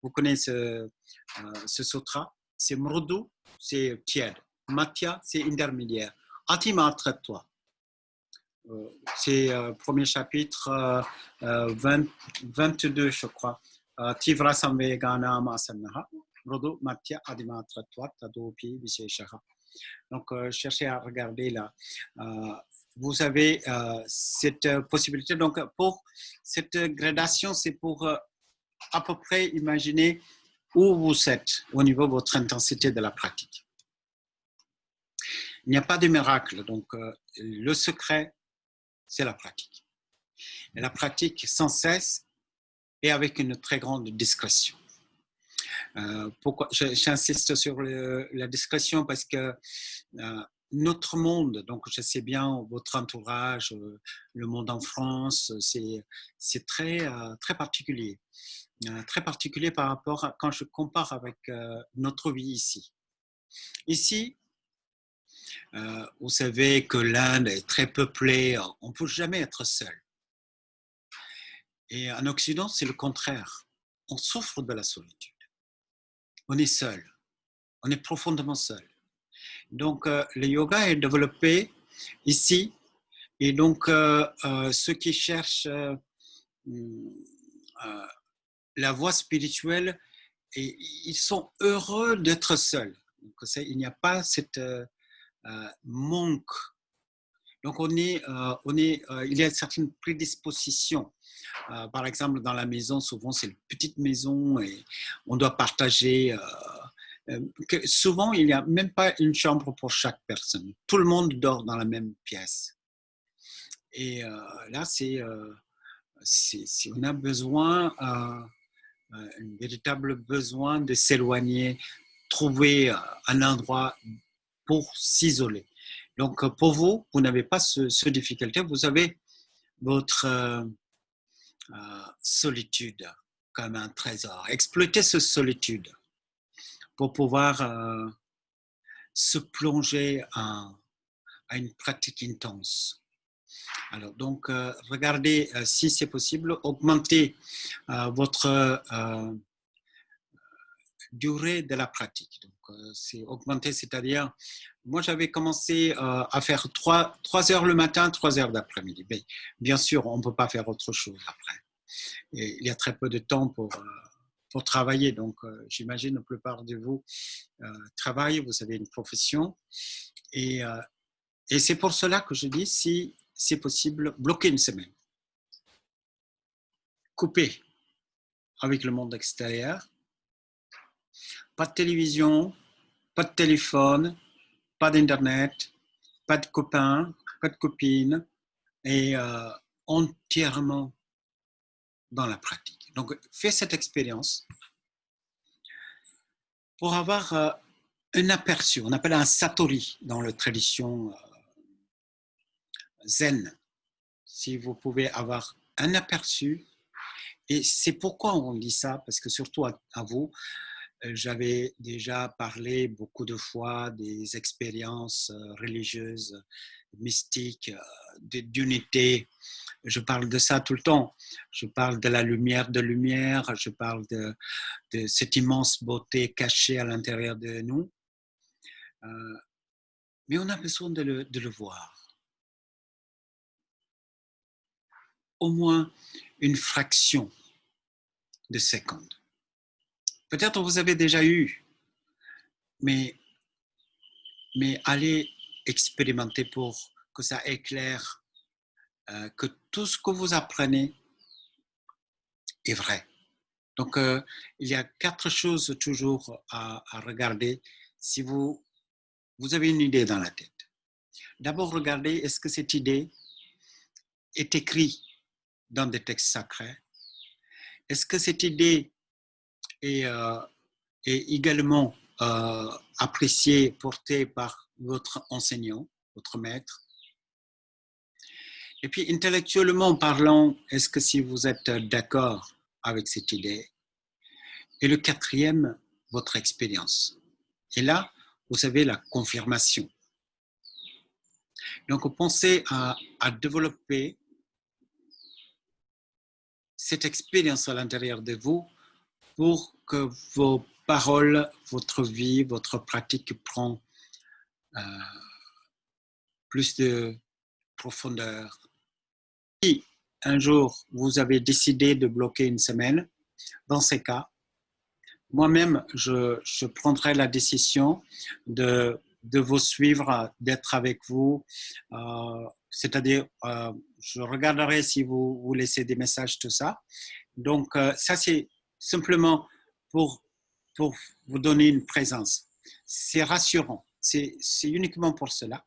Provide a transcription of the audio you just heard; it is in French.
vous connaissez ce sutra. C'est Mrudu, c'est tiède. Matya, c'est intermédiaire. Atimatra-toi. C'est premier chapitre 22, je crois. Tivra samveganam asannaha, Mrudu, Matya, Adimatra-toi, Tadopi, Visheshaha. Donc, cherchez à regarder là. Vous avez cette possibilité. Donc, pour cette gradation, c'est pour à peu près imaginer où vous êtes au niveau de votre intensité de la pratique. Il n'y a pas de miracle. Donc, le secret, c'est la pratique. Et la pratique sans cesse et avec une très grande discrétion. Pourquoi j'insiste sur la discrétion? Parce que notre monde, donc je sais bien votre entourage, le monde en France, c'est très, très particulier. Très particulier par rapport à quand je compare avec notre vie ici. Ici, vous savez que l'Inde est très peuplée, on ne peut jamais être seul. Et en Occident, c'est le contraire. On souffre de la solitude. On est seul. On est profondément seul. Donc, le yoga est développé ici. Et donc, ceux qui cherchent la voie spirituelle, et ils sont heureux d'être seuls. Donc, il n'y a pas cette manque. Donc, il y a certaines prédispositions. Par exemple, dans la maison, souvent, c'est une petite maison et on doit partager. Souvent, il n'y a même pas une chambre pour chaque personne. Tout le monde dort dans la même pièce. Et là, on a besoin, un véritable besoin de s'éloigner, trouver un endroit pour s'isoler. Donc, pour vous, vous n'avez pas ce difficulté, vous avez votre solitude comme un trésor. Exploitez cette solitude pour pouvoir se plonger à une pratique intense. Alors, donc, regardez si c'est possible, augmentez votre durée de la pratique. Donc, c'est augmenter, c'est-à-dire, moi j'avais commencé à faire 3 heures le matin, 3 heures d'après-midi. Mais bien sûr, on ne peut pas faire autre chose après. Et il y a très peu de temps pour travailler. Donc, j'imagine la plupart de vous travaillent, vous avez une profession. Et c'est pour cela que je dis, si c'est possible, bloquer une semaine. Couper avec le monde extérieur. Pas de télévision, pas de téléphone, pas d'internet, pas de copains, pas de copines, et entièrement dans la pratique. Donc, fais cette expérience pour avoir un aperçu. On appelle un satori dans la tradition zen. Si vous pouvez avoir un aperçu, et c'est pourquoi on dit ça, parce que surtout à vous, j'avais déjà parlé beaucoup de fois des expériences religieuses, mystiques, d'unité. Je parle de ça tout le temps. Je parle de la lumière de lumière, je parle de cette immense beauté cachée à l'intérieur de nous. Mais on a besoin de le voir. Au moins une fraction de seconde. Peut-être vous avez déjà eu, mais allez expérimenter pour que ça éclaire que tout ce que vous apprenez est vrai. Donc, il y a 4 choses toujours à regarder si vous avez une idée dans la tête. D'abord, regardez, est-ce que cette idée est écrite dans des textes sacrés? Est-ce que cette idée est également appréciée, portée par votre enseignant, votre maître? Et puis, intellectuellement parlant, est-ce que si vous êtes d'accord avec cette idée? Et le 4e, votre expérience. Et là, vous avez la confirmation. Donc, pensez à développer cette expérience à l'intérieur de vous pour que vos paroles, votre vie, votre pratique prend plus de profondeur. Si un jour vous avez décidé de bloquer une semaine, dans ces cas, moi-même, je prendrai la décision de vous suivre, d'être avec vous. C'est-à-dire, je regarderai si vous laissez des messages, tout ça. Donc, ça, c'est simplement pour vous donner une présence. C'est rassurant. C'est uniquement pour cela.